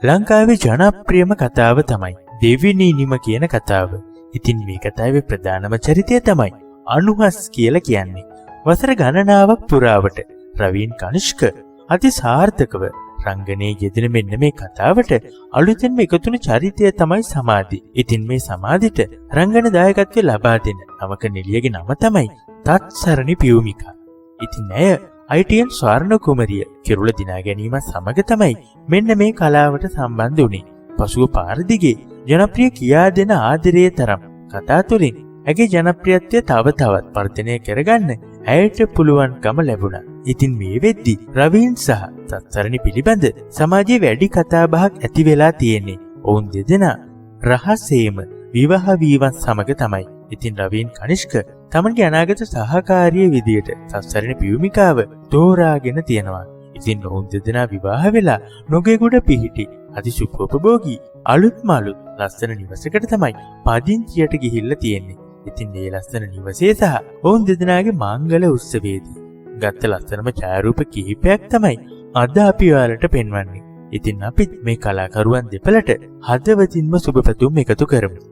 ලංකාවේ ජනප්‍රියම කතාව තමයි දෙවිනි නිම කියන කතාව. ඉතින් මේ කතාවේ ප්‍රධානම චරිතය තමයි අනුහස් කියලා කියන්නේ. වසර ගණනාවක් පුරාවට රවීන් කනිෂ්ක අති සාර්ථකව රංගනයේ යෙදෙන මෙන්න මේ කතාවට අලුතෙන්ම එකතුන චරිතය තමයි සමාධි. ඉතින් මේ සමාධිට රංගන දායකත්වය ලබා දෙන නවක නිලියගේ නම තමයි තත්සරණි පියුමිකා. ඉතින් ඇය ITN ස්වර්ණ කුමරිය කිරුළ දිනා ගැනීම සමග තමයි මෙන්න මේ කලාවට සම්බන්ධ වුණේ. පසුව පාර දිගේ ජනප්‍රිය කියා දෙන ආදරයේ තරම් කතා තුළින් ඇගේ ජනප්‍රියත්වය තව තවත් වර්ධනය කරගන්න ඇයට පුළුවන්කම ලැබුණා. ඉතින් මේ වෙද්දි රවීන් සහ තත්සරණි පිළිබඳ සමාජයේ වැඩි කතාබහක් ඇති වෙලා තියෙන්නේ. ඔවුන් දෙදෙනා රහසේම විවාහ වීමත් සමග තමයි. ඉතින් රවීන් කනිෂ්ක තමන්ගේ අනාගත සහකාරිය විදියට තත්සරණි පියුමිකාව තෝරාගෙන තියෙනවා. ඉතින් ඔවුන් දෙදෙනා විවාහ වෙලා නොගේගොඩ පිහිටි අතිසුඛෝපභෝගී අලුත්ම අලුත් ලස්සන නිවසකට තමයි පදිංචියට ගිහිල්ලා තියෙන්නේ. ඉතින් මේ ලස්සන නිවසේ සහ ඔවුන් දෙදෙනාගේ මංගල උත්සවයේදී ගත්ත ලස්සනම ඡායාරූප කිහිපයක් තමයි අද අපි ඔයාලට පෙන්වන්නේ. ඉතින් අපිත් මේ කලාකරුවන් දෙපළට හදවතින්ම සුබ පැතුම් එකතු කරමු.